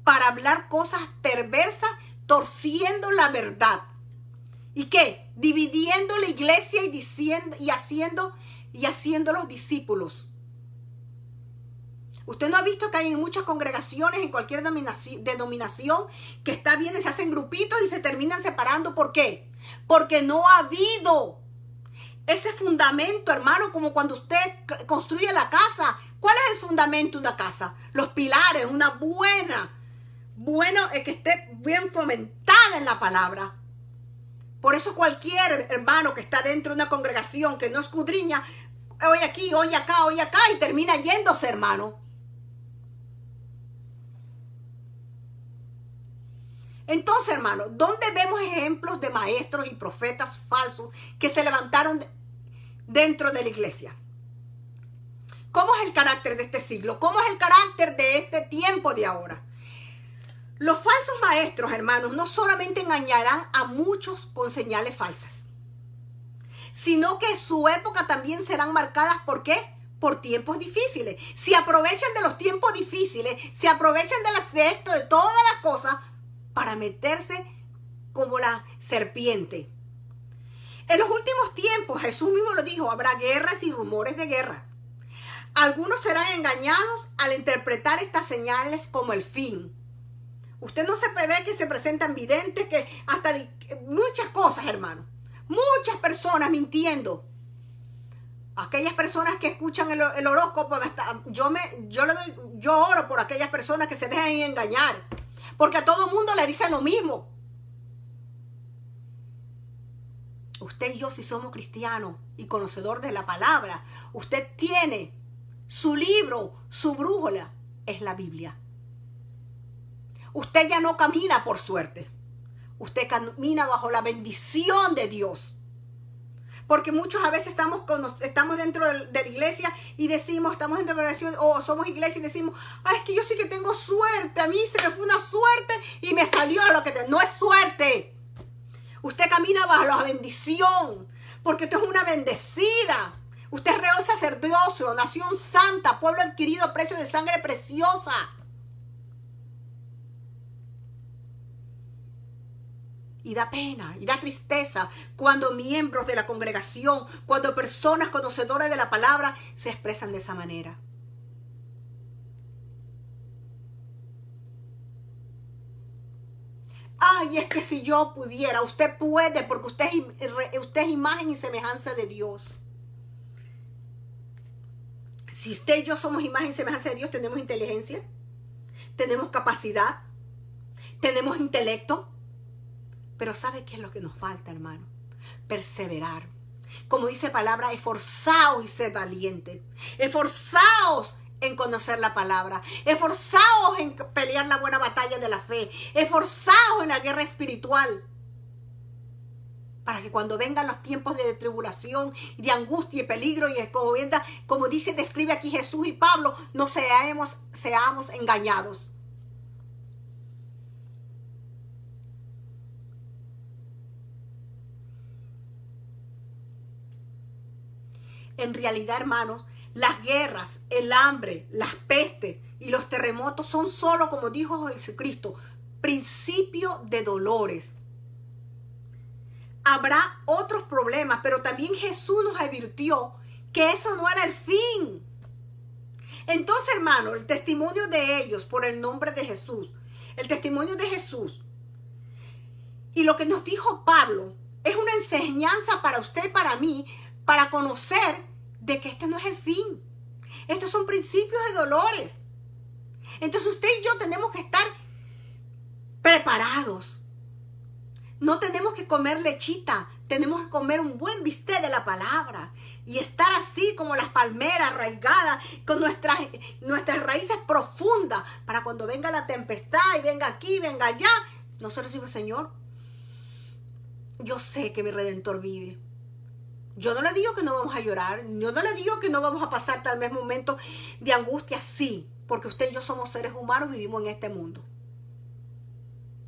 para hablar cosas perversas, torciendo la verdad. ¿Y qué? Dividiendo la iglesia y haciendo los discípulos. Usted no ha visto que hay en muchas congregaciones, en cualquier denominación, que está bien, se hacen grupitos y se terminan separando. ¿Por qué? Porque no ha habido ese fundamento, hermano, como cuando usted construye la casa. ¿Cuál es el fundamento de una casa? Los pilares, una buena, que esté bien fomentada en la palabra. Por eso cualquier hermano que está dentro de una congregación que no escudriña, hoy aquí, hoy acá, y termina yéndose, hermano. Entonces, hermano, ¿dónde vemos ejemplos de maestros y profetas falsos que se levantaron dentro de la iglesia? ¿Cómo es el carácter de este siglo? ¿Cómo es el carácter de este tiempo de ahora? Los falsos maestros, hermanos, no solamente engañarán a muchos con señales falsas, sino que su época también serán marcadas, ¿por qué? Por tiempos difíciles. Si aprovechan de los tiempos difíciles, si aprovechan de todas las cosas, para meterse como la serpiente. En los últimos tiempos, Jesús mismo lo dijo, habrá guerras y rumores de guerra. Algunos serán engañados al interpretar estas señales como el fin. Usted no se prevé que se presentan videntes, que hasta muchas cosas, hermano. Muchas personas mintiendo. Aquellas personas que escuchan el horóscopo, yo oro por aquellas personas que se dejan engañar. Porque a todo mundo le dicen lo mismo. Usted y yo, si somos cristianos y conocedor de la palabra, usted tiene su libro, su brújula, es la Biblia. Usted ya no camina por suerte. Usted camina bajo la bendición de Dios. Porque muchos a veces estamos dentro de la iglesia y decimos, estamos dentro de la oración o somos iglesia y decimos, es que yo sí que tengo suerte, a mí se me fue una suerte y me salió lo que no es suerte. Usted camina bajo la bendición, porque usted es una bendecida. Usted es real sacerdocio, nación santa, pueblo adquirido a precio de sangre preciosa. Y da pena, y da tristeza cuando miembros de la congregación, cuando personas conocedoras de la palabra se expresan de esa manera. Ay, es que si yo pudiera, usted puede, porque usted es imagen y semejanza de Dios. Si usted y yo somos imagen y semejanza de Dios, tenemos inteligencia, tenemos capacidad, tenemos intelecto. Pero ¿sabe qué es lo que nos falta, hermano? Perseverar. Como dice la palabra, esforzaos y sed valientes. Esforzaos en conocer la palabra. Esforzaos en pelear la buena batalla de la fe. Esforzaos en la guerra espiritual. Para que cuando vengan los tiempos de tribulación, de angustia y peligro, y como describe aquí Jesús y Pablo, no seamos engañados. En realidad, hermanos, las guerras, el hambre, las pestes y los terremotos son solo, como dijo Jesucristo, principio de dolores. Habrá otros problemas, pero también Jesús nos advirtió que eso no era el fin. Entonces, hermano, el testimonio de ellos por el nombre de Jesús, el testimonio de Jesús y lo que nos dijo Pablo es una enseñanza para usted y para mí, para conocer de que este no es el fin. Estos son principios de dolores. Entonces usted y yo tenemos que estar preparados. No tenemos que comer lechita, tenemos que comer un buen bistec de la palabra y estar así como las palmeras arraigadas con nuestras raíces profundas para cuando venga la tempestad y venga aquí, venga allá, nosotros decimos, Señor, yo sé que mi Redentor vive. Yo no le digo que no vamos a llorar, yo no le digo que no vamos a pasar tal vez momentos de angustia, sí, porque usted y yo somos seres humanos, vivimos en este mundo.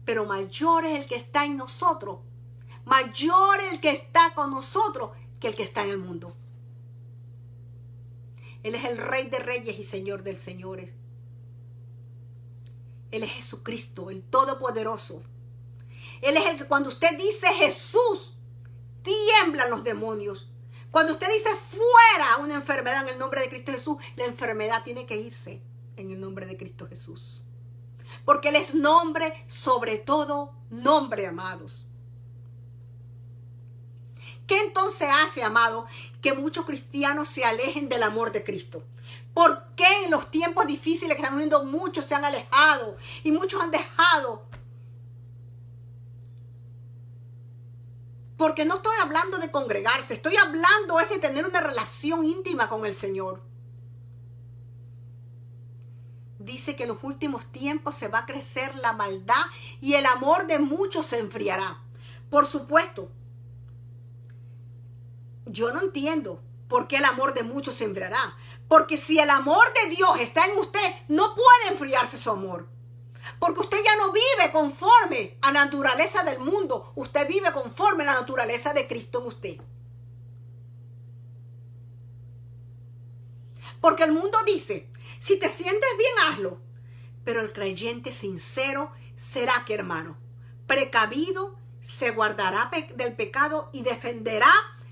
Pero mayor es el que está en nosotros, mayor el que está con nosotros que el que está en el mundo. Él es el Rey de Reyes y Señor de Señores. Él es Jesucristo, el Todopoderoso. Él es el que cuando usted dice Jesús, tiemblan los demonios. Cuando usted dice fuera una enfermedad en el nombre de Cristo Jesús, la enfermedad tiene que irse en el nombre de Cristo Jesús. Porque Él es nombre sobre todo nombre, amados. ¿Qué entonces hace, amado, que muchos cristianos se alejen del amor de Cristo? ¿Por qué en los tiempos difíciles que estamos viendo muchos se han alejado y muchos han dejado? Porque no estoy hablando de congregarse, estoy hablando de tener una relación íntima con el Señor. Dice que en los últimos tiempos se va a crecer la maldad y el amor de muchos se enfriará. Por supuesto, yo no entiendo por qué el amor de muchos se enfriará. Porque si el amor de Dios está en usted, no puede enfriarse su amor. Porque usted ya no vive conforme a la naturaleza del mundo. Usted vive conforme a la naturaleza de Cristo en usted. Porque el mundo dice, si te sientes bien, hazlo. Pero el creyente sincero será que, hermano, precavido, se guardará del pecado y defenderá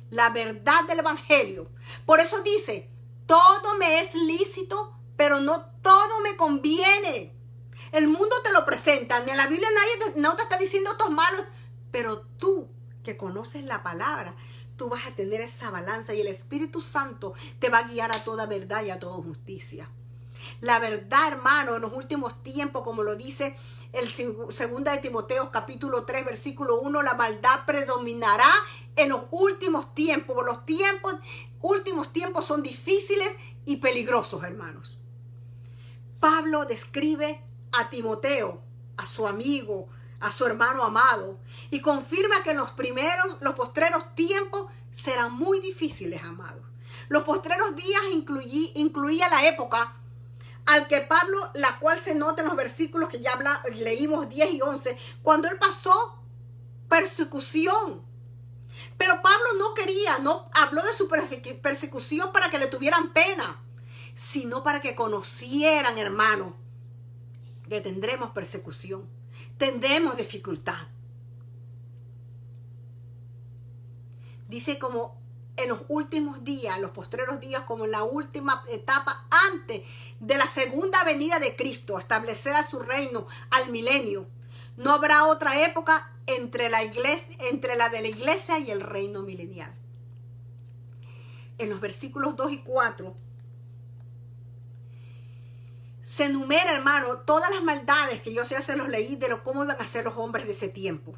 la verdad del evangelio. Por eso dice, todo me es lícito, pero no todo me conviene. El mundo te lo presenta. En la Biblia nadie no te está diciendo estos malos, pero tú que conoces la palabra, tú vas a tener esa balanza y el Espíritu Santo te va a guiar a toda verdad y a toda justicia. La verdad, hermano, en los últimos tiempos, como lo dice el 2 de Timoteo capítulo 3 versículo 1, la maldad predominará en los últimos tiempos. Los últimos tiempos son difíciles y peligrosos, hermanos. Pablo describe a Timoteo, a su amigo, a su hermano amado, y confirma que en los postreros tiempos serán muy difíciles, amados. Los postreros días incluía la época al que Pablo, la cual se nota en los versículos que ya leímos 10 y 11, cuando él pasó persecución. Pero Pablo no habló de su persecución para que le tuvieran pena, sino para que conocieran, hermano, que tendremos persecución, tendremos dificultad. Dice como en los últimos días, los postreros días, como en la última etapa antes de la segunda venida de Cristo, establecerá su reino al milenio. No habrá otra época entre la de la iglesia y el reino milenial. En los versículos 2 y 4 se enumera, hermano, todas las maldades que yo ya se los leí de cómo iban a ser los hombres de ese tiempo.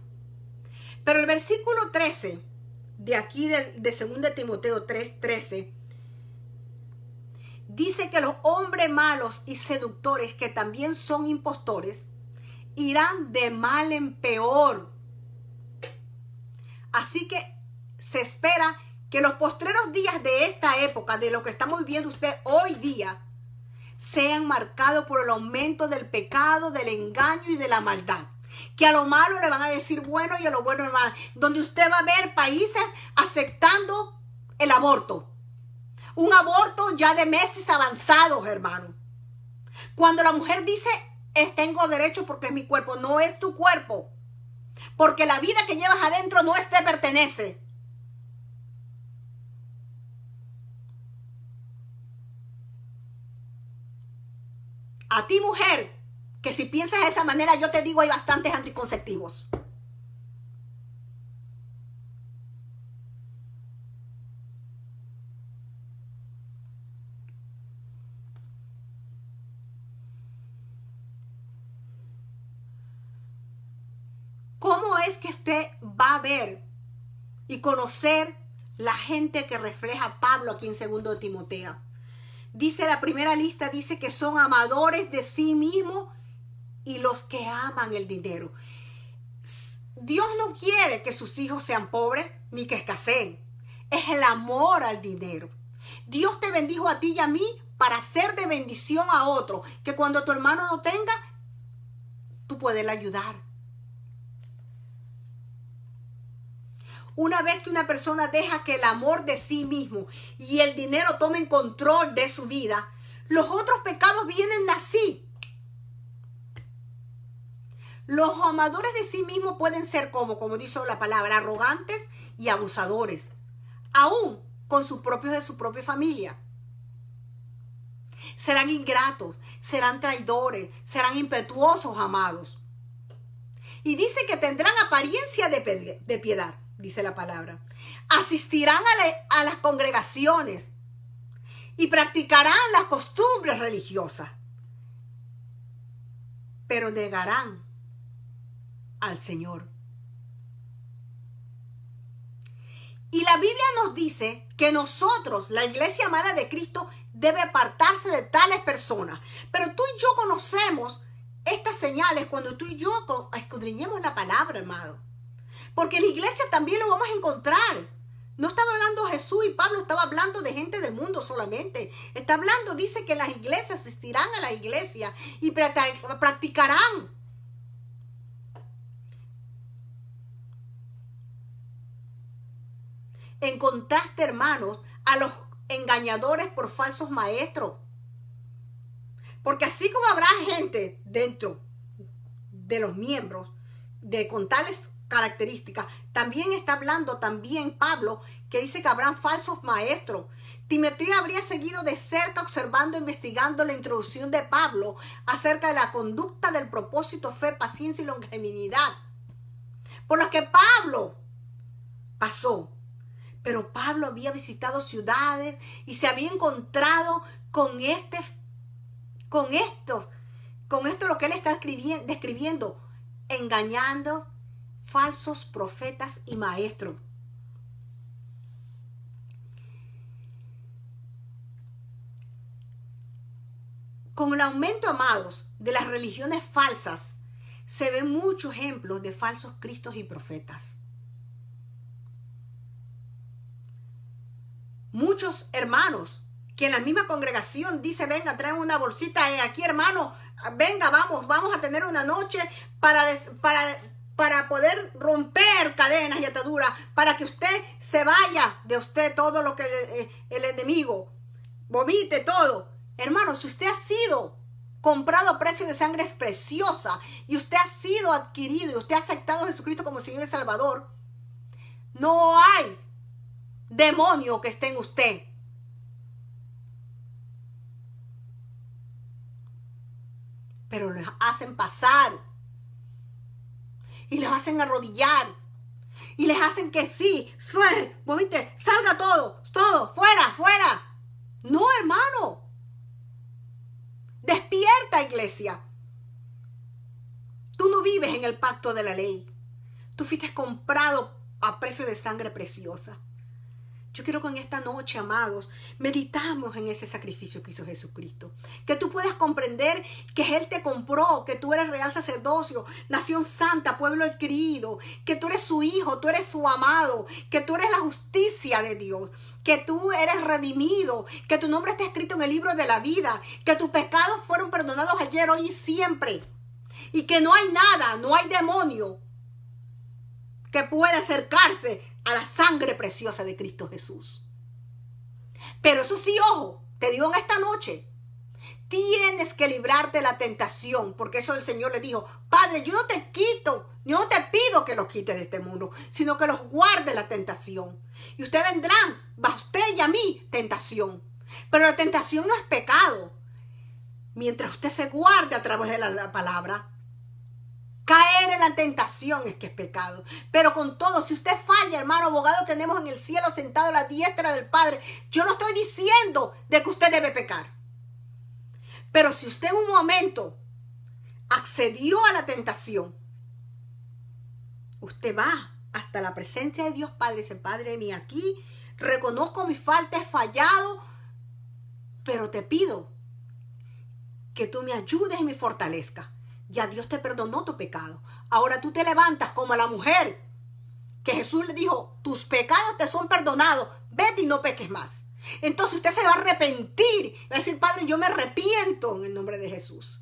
Pero el versículo 13 de aquí de 2 Timoteo 3:13 dice que los hombres malos y seductores, que también son impostores, irán de mal en peor. Así que se espera que los postreros días de esta época, de lo que estamos viviendo usted hoy día, sean marcados por el aumento del pecado, del engaño y de la maldad. Que a lo malo le van a decir bueno y a lo bueno hermano. Donde usted va a ver países aceptando el aborto. Un aborto ya de meses avanzados, hermano. Cuando la mujer dice, tengo derecho porque es mi cuerpo, no es tu cuerpo. Porque la vida que llevas adentro no te pertenece. A ti, mujer, que si piensas de esa manera, yo te digo, hay bastantes anticonceptivos. ¿Cómo es que usted va a ver y conocer la gente que refleja a Pablo aquí en 2 de Timoteo? Dice la primera lista, dice que son amadores de sí mismos y los que aman el dinero. Dios no quiere que sus hijos sean pobres ni que escaseen. Es el amor al dinero. Dios te bendijo a ti y a mí para ser de bendición a otro. Que cuando tu hermano no tenga, tú puedes ayudar. Una vez que una persona deja que el amor de sí mismo y el dinero tomen control de su vida, los otros pecados vienen así. Los amadores de sí mismos pueden ser como dice la palabra, arrogantes y abusadores, aún con sus propios de su propia familia. Serán ingratos, serán traidores, serán impetuosos, amados. Y dice que tendrán apariencia de piedad, dice la palabra. Asistirán a las congregaciones y practicarán las costumbres religiosas, pero negarán al Señor. Y la Biblia nos dice que nosotros, la iglesia amada de Cristo, debe apartarse de tales personas. Pero tú y yo conocemos estas señales cuando tú y yo escudriñemos la palabra, hermano. Porque en la iglesia también lo vamos a encontrar. No estaba hablando Jesús y Pablo, estaba hablando de gente del mundo solamente. Está hablando, dice que las iglesias asistirán a la iglesia y practicarán. En contraste, hermanos, a los engañadores por falsos maestros. Porque así como habrá gente dentro de los miembros con tales características, también está hablando Pablo, que dice que habrán falsos maestros. Timoteo habría seguido de cerca observando e investigando la introducción de Pablo acerca de la conducta del propósito, fe, paciencia y longanimidad, por los que Pablo pasó. Pero Pablo había visitado ciudades y se había encontrado con esto lo que él está describiendo, engañando falsos profetas y maestros. Con el aumento, amados, de las religiones falsas, se ven muchos ejemplos de falsos cristos y profetas. Muchos hermanos que en la misma congregación dice, venga, traen una bolsita aquí, hermano, venga, vamos a tener una noche para poder romper cadenas y ataduras, para que usted se vaya de usted todo lo que el enemigo vomite todo. Hermano, si usted ha sido comprado a precio de sangre preciosa y usted ha sido adquirido y usted ha aceptado a Jesucristo como Señor y Salvador, no hay demonio que esté en usted. Pero les hacen pasar y les hacen arrodillar y les hacen que sí, vomite, salga todo, fuera. No, hermano. Despierta, iglesia. Tú no vives en el pacto de la ley. Tú fuiste comprado a precio de sangre preciosa. Yo quiero que en esta noche, amados, meditamos en ese sacrificio que hizo Jesucristo. Que tú puedas comprender que Él te compró, que tú eres real sacerdocio, nación santa, pueblo adquirido, que tú eres su hijo, tú eres su amado, que tú eres la justicia de Dios, que tú eres redimido, que tu nombre está escrito en el libro de la vida, que tus pecados fueron perdonados ayer, hoy y siempre. Y que no hay nada, no hay demonio que pueda acercarse a la sangre preciosa de Cristo Jesús. Pero eso sí, ojo, te digo en esta noche, tienes que librarte de la tentación, porque eso el Señor le dijo, Padre, yo no te pido que los quites de este mundo, sino que los guarde la tentación. Y ustedes vendrán, a usted y a mí, tentación. Pero la tentación no es pecado. Mientras usted se guarde a través de la palabra, caer en la tentación es que es pecado. Pero con todo, si usted falla, hermano, abogado tenemos en el cielo sentado a la diestra del Padre. Yo no estoy diciendo de que usted debe pecar. Pero si usted en un momento accedió a la tentación, usted va hasta la presencia de Dios Padre y dice, Padre mío, aquí reconozco mi falta, he fallado, pero te pido que tú me ayudes y me fortalezcas. Ya Dios te perdonó tu pecado. Ahora tú te levantas como la mujer que Jesús le dijo, tus pecados te son perdonados, vete y no peques más. Entonces usted se va a arrepentir, va a decir, Padre, yo me arrepiento en el nombre de Jesús.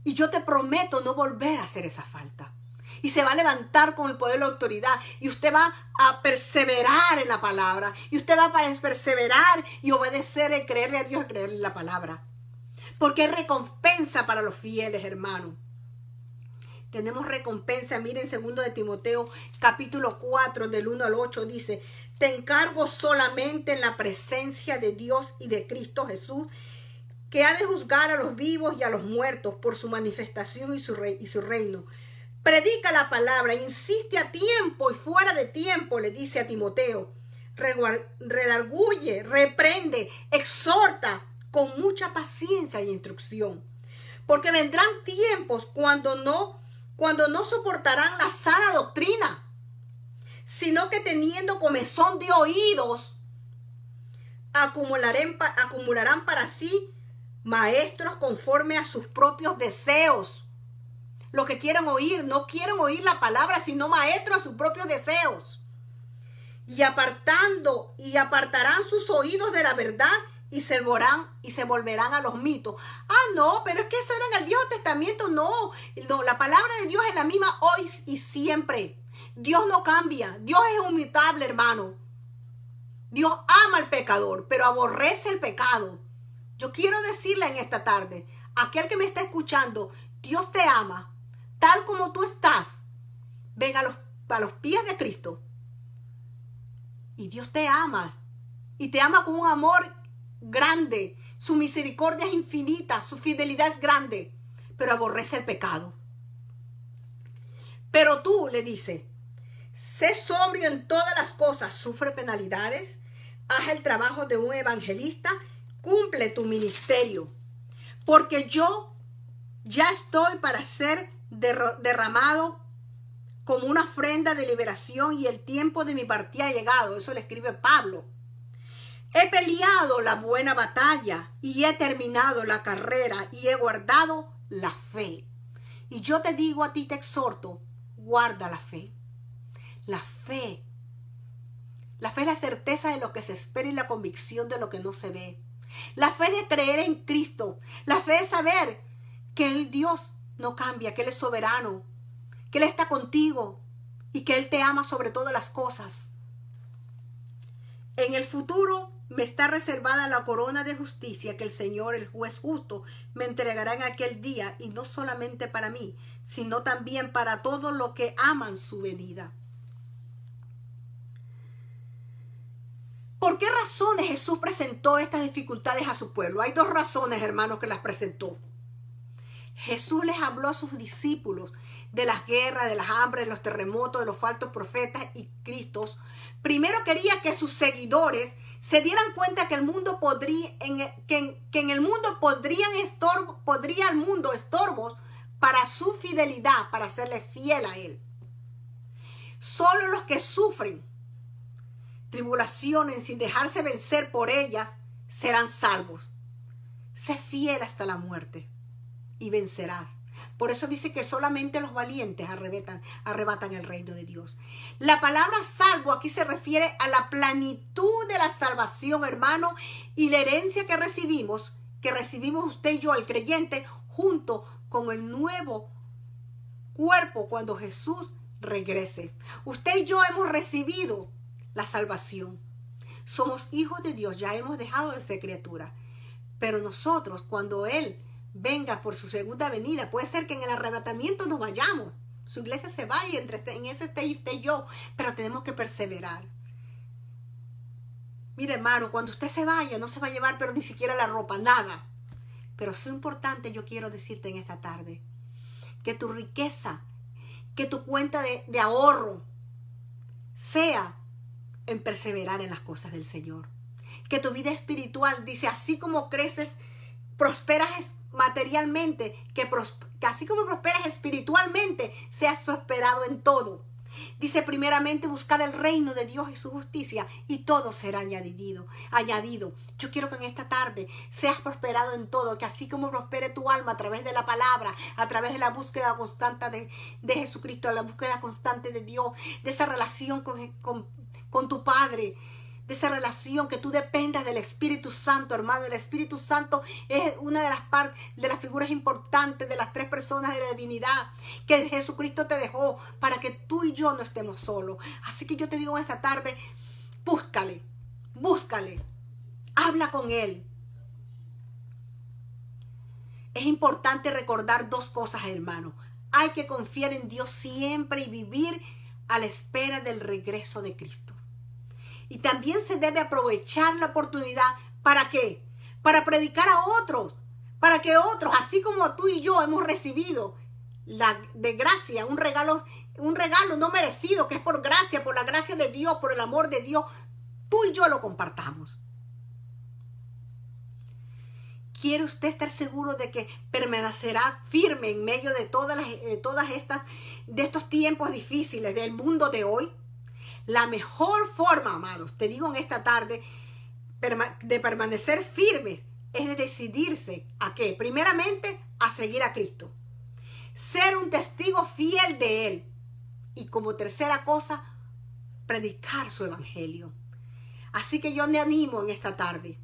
Y yo te prometo no volver a hacer esa falta. Y se va a levantar con el poder de la autoridad. Y usted va a perseverar en la palabra. Y usted va a perseverar y obedecer y creerle a Dios y creerle la palabra. Porque hay recompensa para los fieles, hermano. Tenemos recompensa. Miren, 2 de Timoteo, capítulo 4, del 1 al 8, dice, te encargo solamente en la presencia de Dios y de Cristo Jesús, que ha de juzgar a los vivos y a los muertos por su manifestación y su reino. Predica la palabra, insiste a tiempo y fuera de tiempo, le dice a Timoteo. Redarguye, reprende, exhorta con mucha paciencia y instrucción. Porque vendrán tiempos cuando no soportarán la sana doctrina, sino que teniendo comezón de oídos, acumularán para sí maestros conforme a sus propios deseos. Lo que quieren oír, no quieren oír la palabra, sino maestros a sus propios deseos. Y apartarán sus oídos de la verdad y se volverán a los mitos. No, pero es que eso era en el Viejo Testamento. No, la palabra de Dios es la misma hoy y siempre. Dios no cambia. Dios es inmutable, hermano. Dios ama al pecador, pero aborrece el pecado. Yo quiero decirle en esta tarde, aquel que me está escuchando, Dios te ama, tal como tú estás. Ven a los pies de Cristo. Y Dios te ama. Y te ama con un amor grande. Su misericordia es infinita. Su fidelidad es grande. Pero aborrece el pecado. Pero tú, le dice, Sé sobrio en todas las cosas, sufre penalidades, haz el trabajo de un evangelista, cumple tu ministerio, porque yo ya estoy para ser derramado como una ofrenda de liberación y el tiempo de mi partida ha llegado. Eso le escribe Pablo. He peleado la buena batalla y he terminado la carrera y he guardado la fe. Y yo te digo a ti, te exhorto, guarda la fe. La fe. La fe es la certeza de lo que se espera y la convicción de lo que no se ve. La fe de creer en Cristo. La fe es saber que el Dios no cambia, que Él es soberano, que Él está contigo y que Él te ama sobre todas las cosas. En el futuro me está reservada la corona de justicia que el Señor, el juez justo, me entregará en aquel día, y no solamente para mí, sino también para todos los que aman su venida. ¿Por qué razones Jesús presentó estas dificultades a su pueblo? Hay dos razones, hermanos, que las presentó. Jesús les habló a sus discípulos de las guerras, de las hambres, de los terremotos, de los falsos profetas y Cristos. Primero quería que sus seguidores se dieran cuenta que el mundo podría, que en el mundo podría el mundo estorbos para su fidelidad, para serle fiel a Él. Solo los que sufren tribulaciones sin dejarse vencer por ellas serán salvos. Sé fiel hasta la muerte y vencerás. Por eso dice que solamente los valientes arrebatan el reino de Dios. La palabra salvo aquí se refiere a la plenitud de la salvación, hermano, y la herencia que recibimos usted y yo, el creyente, junto con el nuevo cuerpo cuando Jesús regrese. Usted y yo hemos recibido la salvación. Somos hijos de Dios, ya hemos dejado de ser criaturas. Pero nosotros, cuando Él venga por su segunda venida, puede ser que en el arrebatamiento nos vayamos. Su iglesia se vaya, en ese usted y yo, pero tenemos que perseverar. Mire, hermano, cuando usted se vaya, no se va a llevar pero ni siquiera la ropa, nada. Pero es importante, yo quiero decirte en esta tarde, que tu riqueza, que tu cuenta de ahorro sea en perseverar en las cosas del Señor. Que tu vida espiritual, dice, así como creces, prosperas materialmente, que así como prosperas espiritualmente, seas prosperado en todo. Dice, primeramente buscar el reino de Dios y su justicia, y todo será añadido. Yo quiero que en esta tarde seas prosperado en todo, que así como prospere tu alma a través de la palabra, a través de la búsqueda constante de Jesucristo, la búsqueda constante de Dios, de esa relación con tu Padre, de esa relación, que tú dependas del Espíritu Santo, hermano. El Espíritu Santo es una de las figuras importantes de las tres personas de la divinidad que Jesucristo te dejó para que tú y yo no estemos solos. Así que yo te digo esta tarde, búscale, habla con Él. Es importante recordar dos cosas, hermano. Hay que confiar en Dios siempre y vivir a la espera del regreso de Cristo. Y también se debe aprovechar la oportunidad. ¿Para qué? Para predicar a otros. Para que otros, así como tú y yo hemos recibido de gracia, un regalo no merecido, que es por gracia, por la gracia de Dios, por el amor de Dios, tú y yo lo compartamos. ¿Quiere usted estar seguro de que permanecerá firme en medio de de estos tiempos difíciles del mundo de hoy? La mejor forma, amados, te digo en esta tarde, de permanecer firmes es de decidirse ¿a qué? Primeramente, a seguir a Cristo. Ser un testigo fiel de Él. Y como tercera cosa, predicar su evangelio. Así que yo me animo en esta tarde.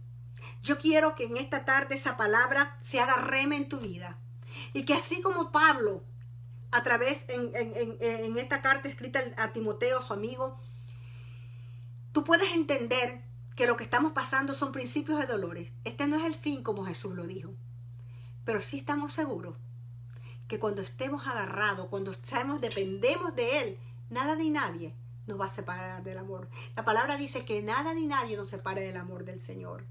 Yo quiero que en esta tarde esa palabra se haga rema en tu vida. Y que así como Pablo, a través en esta carta escrita a Timoteo, su amigo, tú puedes entender que lo que estamos pasando son principios de dolores. Este no es el fin como Jesús lo dijo. Pero sí estamos seguros que cuando estemos agarrados, cuando dependemos de Él, nada ni nadie nos va a separar del amor. La palabra dice que nada ni nadie nos separe del amor del Señor.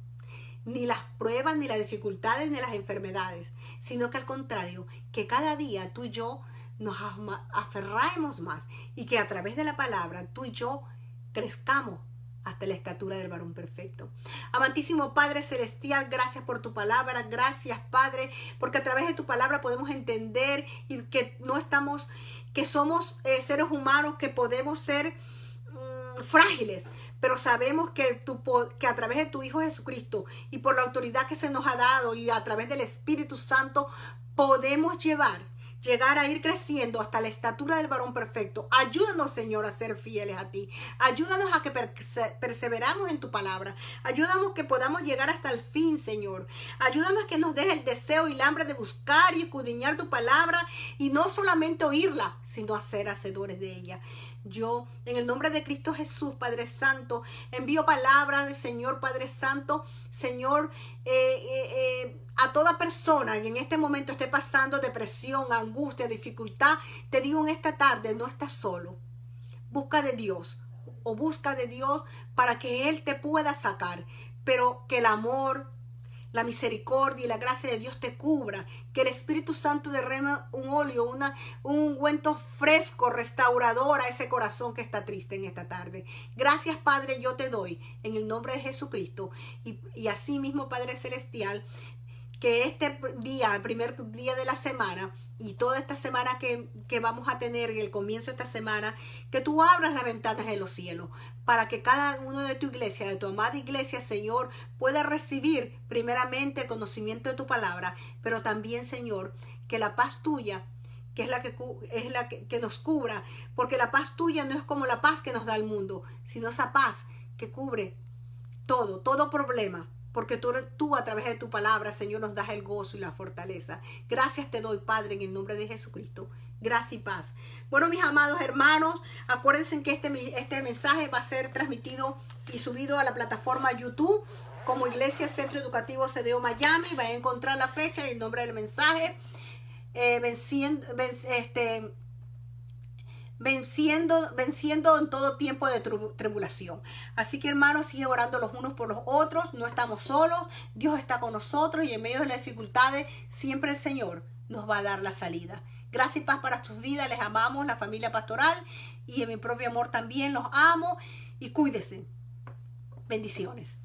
Ni las pruebas, ni las dificultades, ni las enfermedades. Sino que al contrario, que cada día tú y yo nos aferremos más y que a través de la palabra tú y yo crezcamos hasta la estatura del varón perfecto. Amantísimo Padre Celestial, gracias por tu palabra, gracias Padre, porque a través de tu palabra podemos entender y que no estamos, que somos seres humanos, que podemos ser frágiles, pero sabemos que a través de tu Hijo Jesucristo y por la autoridad que se nos ha dado y a través del Espíritu Santo podemos llegar a ir creciendo hasta la estatura del varón perfecto. Ayúdanos, Señor, a ser fieles a ti. Ayúdanos a que perseveramos en tu palabra. Ayúdanos que podamos llegar hasta el fin, Señor. Ayúdanos a que nos deje el deseo y el hambre de buscar y escudriñar tu palabra y no solamente oírla, sino a ser hacedores de ella. Yo, en el nombre de Cristo Jesús, Padre Santo, envío palabras del Señor, Padre Santo, Señor, a toda persona que en este momento esté pasando depresión, angustia, dificultad, te digo en esta tarde, no estás solo. Busca de Dios para que Él te pueda sacar, pero que el amor, la misericordia y la gracia de Dios te cubra, que el Espíritu Santo derrame un óleo, un ungüento fresco, restaurador a ese corazón que está triste en esta tarde. Gracias, Padre, yo te doy en el nombre de Jesucristo y así mismo, Padre Celestial, que este día, el primer día de la semana y toda esta semana que vamos a tener, el comienzo de esta semana, que tú abras las ventanas de los cielos para que cada uno de tu iglesia, de tu amada iglesia, Señor, pueda recibir primeramente el conocimiento de tu palabra, pero también, Señor, que la paz tuya, que es la que nos cubra, porque la paz tuya no es como la paz que nos da el mundo, sino esa paz que cubre todo problema. Porque tú a través de tu palabra, Señor, nos das el gozo y la fortaleza. Gracias te doy, Padre, en el nombre de Jesucristo. Gracias y paz. Bueno, mis amados hermanos, acuérdense que este mensaje va a ser transmitido y subido a la plataforma YouTube como Iglesia Centro Educativo CDO Miami. Va a encontrar la fecha y el nombre del mensaje. Venciendo en todo tiempo de tribulación. Así que, hermanos, sigue orando los unos por los otros. No estamos solos. Dios está con nosotros y en medio de las dificultades siempre el Señor nos va a dar la salida. Gracias y paz para sus vidas. Les amamos, la familia pastoral, y en mi propio amor también los amo. Y cuídense. Bendiciones.